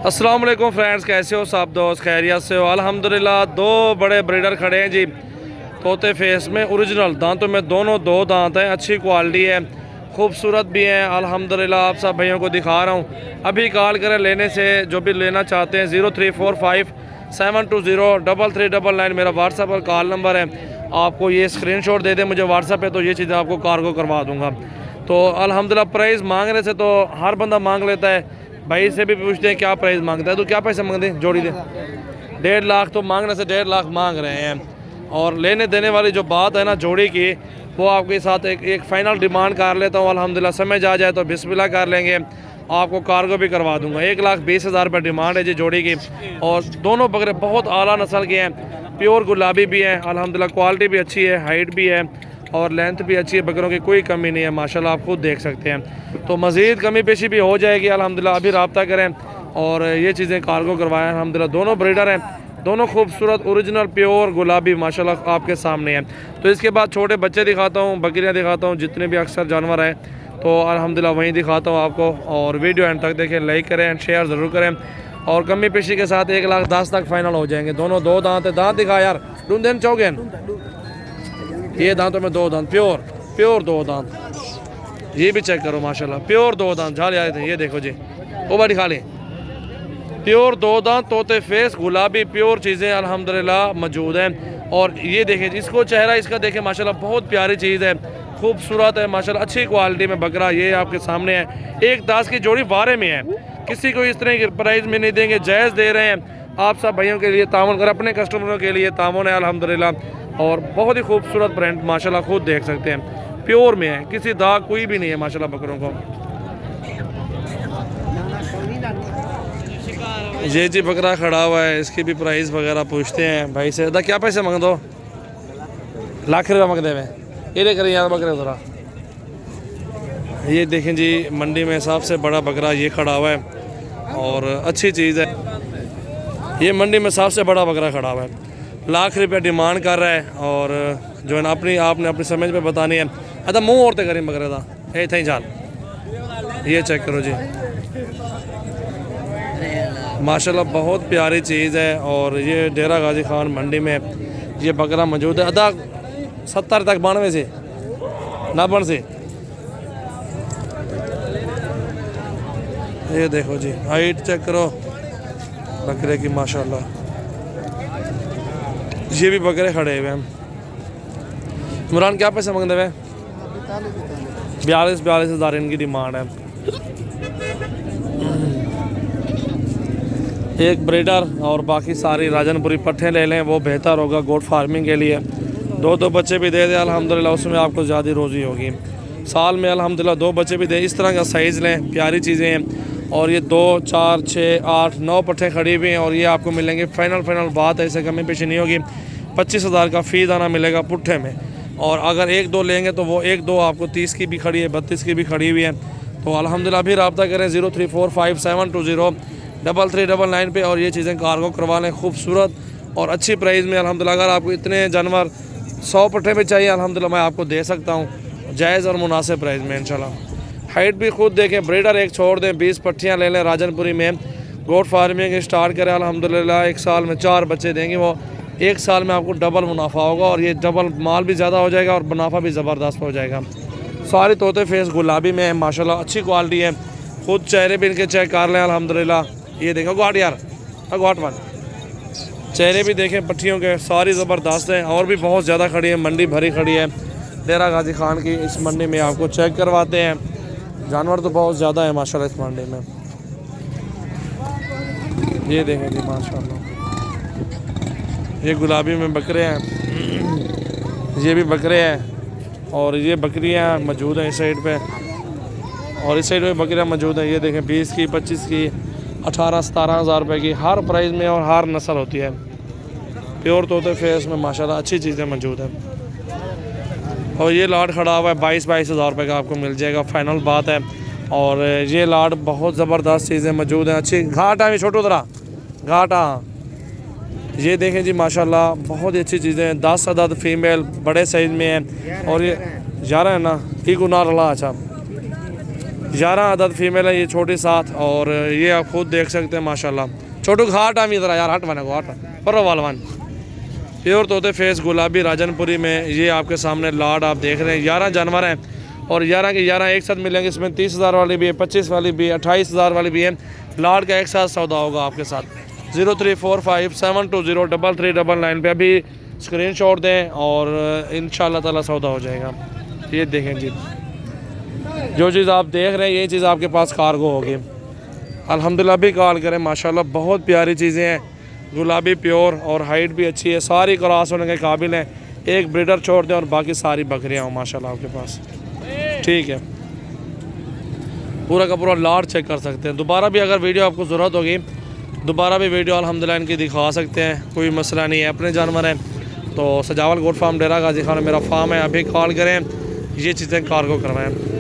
अस्सलाम वालेकुम फ्रेंड्स, कैसे हो सब दोस्त? खैरियत से हो? अल्हम्दुलिल्लाह। दो बड़े ब्रीडर खड़े हैं जी तोते फेस में, ओरिजिनल दांतों में दोनों दो दांत हैं, अच्छी क्वालिटी है, खूबसूरत भी हैं अल्हम्दुलिल्लाह। आप सब भाइयों को दिखा रहा हूँ। अभी कॉल करें लेने से, जो भी लेना चाहते हैं 0345 720 3399 मेरा व्हाट्सएप और कॉल नंबर है। आपको ये स्क्रीनशॉट दे दें मुझे व्हाट्सएप पे, तो ये चीज़ें आपको कार्गो करवा दूँगा। तो अल्हम्दुलिल्लाह प्राइस मांगने से तो हर बंदा मांग लेता है, भाई से भी पूछते हैं क्या प्राइस मांगता है, तो क्या पैसे मांगते हैं जोड़ी दे? 1.5 लाख। तो मांगने से 1.5 लाख मांग रहे हैं। और लेने देने वाली जो बात है ना जोड़ी की, वो आपके साथ एक फ़ाइनल डिमांड कर लेता हूँ। अल्हम्दुलिल्लाह समझ आ जाए तो बिस्मिल्लाह कर लेंगे, आपको कार्गो भी करवा दूंगा। 1,20,000 रुपये डिमांड है जी जोड़ी की। और दोनों बकरे बहुत आला नस्ल के हैं, प्योर गुलाबी भी हैं अल्हम्दुलिल्लाह, क्वालिटी भी अच्छी है, हाइट भी है और लेंथ भी अच्छी है, बकरों की कोई कमी नहीं है माशाल्लाह, आप खुद देख सकते हैं। तो मज़ीद कमी पेशी भी हो जाएगी अल्हम्दुलिल्लाह, अभी रब्ता करें और ये चीज़ें कार्गो करवाएं अल्हम्दुलिल्लाह। दोनों ब्रीडर हैं, दोनों खूबसूरत ओरिजिनल प्योर गुलाबी माशाल्लाह आपके सामने हैं। तो इसके बाद छोटे बच्चे दिखाता हूँ, बकरियाँ दिखाता हूँ, जितने भी अक्सर जानवर हैं तो अल्हम्दुलिल्लाह वहीं दिखाता हूँ आपको। और वीडियो एंड तक देखें, लाइक करें एंड शेयर ज़रूर करें। और कमी पेशी के साथ 1,10,000 तक फाइनल हो जाएंगे। दोनों दो दांत है, दांत दिखा यार, ढूंढें चौगेन, ये दांतों में दो दांत, प्योर दो दांत। ये भी चेक करो माशाल्लाह, प्योर दो दांत झाल आए थे, ये देखो जी, वो बड़ी खा लें, प्योर दो दांत तोते फेस गुलाबी प्योर चीज़ें अल्हम्दुलिल्लाह मौजूद हैं। और ये देखें इसको, चेहरा इसका देखें माशाल्लाह, बहुत प्यारी चीज़ है, खूबसूरत है माशाल्लाह, अच्छी क्वालिटी में बकरा ये आपके सामने है। 1,10 की जोड़ी बारे में है, किसी को इस तरह की प्राइस में नहीं देंगे, जायज़ दे रहे हैं। आप सब भाइयों के लिए तावन कर, अपने कस्टमरों के लिए तावन है अल्हम्दुलिल्लाह। और बहुत ही खूबसूरत ब्रांड माशाल्लाह, खुद देख सकते हैं, प्योर में है, किसी दाग कोई भी नहीं है माशाल्लाह बकरों को। ये जी बकरा खड़ा हुआ है, इसकी भी प्राइस वगैरह पूछते हैं भाई से। क्या पैसे मांग दो? लाख रुपया मांगते हुए ये लेकर यार बकरे थोड़ा। ये देखें जी, मंडी में सबसे बड़ा बकरा ये खड़ा हुआ है और अच्छी चीज़ है, ये मंडी में सबसे बड़ा बकरा खड़ा हुआ है। लाख रुपया डिमांड कर रहा है और जो है ना आपने अपनी समझ पे बतानी है। अच्छा मुँह औरते करें बकरे का, ये थे जान, ये चेक करो जी माशाल्लाह, बहुत प्यारी चीज़ है। और ये डेरा गाजी खान मंडी में ये बकरा मौजूद है। अदा 70 तक 92 से 90 से, ये देखो जी हाइट चेक करो बकरे की माशाल्लाह। ये भी बकरे खड़े हुए हैं। इमरान क्या पैसे मांगते हुए? 42,000 इनकी डिमांड है। एक ब्रीडर और बाकी सारी राजनपुरी पट्ठे ले लें, वो बेहतर होगा गोट फार्मिंग के लिए। दो बच्चे भी दे दें अल्हम्दुलिल्लाह, उसमें आपको ज़्यादा रोज़ी होगी। साल में अल्हम्दुलिल्लाह 2 बच्चे भी दें, इस तरह का साइज़ लें, प्यारी चीज़ें हैं। और ये 2, 4, 6, 8, 9 पट्ठे खड़ी हुई हैं और ये आपको मिलेंगे फाइनल बात है, ऐसे कमी पेशी नहीं होगी। 25,000 का फ़ी दाना मिलेगा पुट्ठे में। और अगर 1-2 लेंगे तो वो 1-2 आपको 30 की भी खड़ी है, 32 की भी खड़ी हुई है। तो अल्हम्दुलिल्लाह भी रब्ता करें 0345 720 3399 पे और ये चीज़ें कार्गो करवा लें खूबसूरत और अच्छी प्राइस में अल्हम्दुलिल्लाह। अगर आपको इतने जानवर 100 पट्ठे में चाहिए अल्हम्दुलिल्लाह मैं आपको दे सकता हूँ जायज़ और मुनासिब प्राइस में इंशाल्लाह। हाइट भी खुद देखें, ब्रीडर एक छोड़ दें, 20 पट्टियाँ ले लें, राजनपुरी में गोट फार्मिंग स्टार्ट करें अल्हम्दुलिल्लाह। 1 साल में 4 बच्चे देंगे, वो 1 साल में आपको डबल मुनाफा होगा और ये डबल माल भी ज़्यादा हो जाएगा और मुनाफा भी ज़बरदस्त हो जाएगा। सारे तोते फेस गुलाबी में है माशाल्लाह, अच्छी क्वालिटी है, खुद चेहरे भी इनके चेक कर लें अल्हम्दुलिल्लाह। ये देखो गाट यार, गाट वन, चेहरे भी देखें पट्टियों के, सारी ज़बरदस्त हैं और भी बहुत ज़्यादा खड़ी है, मंडी भरी खड़ी है डेरा गाजी खान की। इस मंडी में आपको चेक करवाते हैं, जानवर तो बहुत ज़्यादा है माशाल्लाह इस मंडी में। ये देखें जी माशाल्लाह, ये गुलाबी में बकरे हैं, ये भी बकरे हैं और ये बकरियां मौजूद हैं इस साइड पे और इस साइड पे बकरियां मौजूद हैं। ये देखें 20 की, 25 की, 18-17 हज़ार रुपये की हर प्राइस में और हर नस्ल होती है। प्योर तोते फेस में माशाल्लाह अच्छी चीज़ें मौजूद हैं। और ये लाट खड़ा हुआ है 22 हज़ार रुपये का आपको मिल जाएगा, फाइनल बात है। और ये लाट बहुत ज़बरदस्त चीज़ें मौजूद हैं, अच्छी घाटा है, छोटो तरह घाटा। ये देखें जी माशाल्लाह, बहुत ही अच्छी चीज़ें हैं, 10 अदद फीमेल बड़े साइज़ में हैं। और ये 11 है ना, की गुनार अल्लाह। अच्छा 11 अदद फीमेल है ये छोटी साथ, और ये आप खुद देख सकते हैं माशाल्लाह। छोटू घाट आमी इधर यार, हट बने को हट पर वालवान प्योर तोते फेस गुलाबी राजनपुरी में। ये आपके सामने लाड आप देख रहे हैं। 11 जानवर हैं और 11 के 11 एक साथ मिलेंगे। इसमें 30,000 वाली भी है, 25 वाली भी है, 28,000 वाली भी है। लाड का एक साथ सौदा होगा आपके साथ। 0345720339 पे अभी स्क्रीनशॉट दें और इंशाल्लाह ताला सौदा हो जाएगा। ये देखें जी, जो चीज़ आप देख रहे हैं ये चीज़ आपके पास कार्गो होगी। अल्हम्दुलिल्लाह भी कॉल करें, माशाल्लाह बहुत प्यारी चीज़ें हैं। गुलाबी प्योर और हाइट भी अच्छी है, सारी क्रॉस होने के काबिल हैं। एक ब्रीडर छोड़ दें और बाकी सारी बकरियाँ हों माशाल्लाह आपके पास। ठीक है, पूरा का पूरा लाट चेक कर सकते हैं। दोबारा भी अगर वीडियो आपको ज़रूरत होगी दोबारा भी वीडियो अल्हम्दुलिल्लाह इनकी दिखा सकते हैं, कोई मसला नहीं है। अपने जानवर हैं तो सजावल गोट फार्म डेरा गाजी खान मेरा फार्म है। अभी कॉल करें, ये चीज़ें कार्गो करवाएं।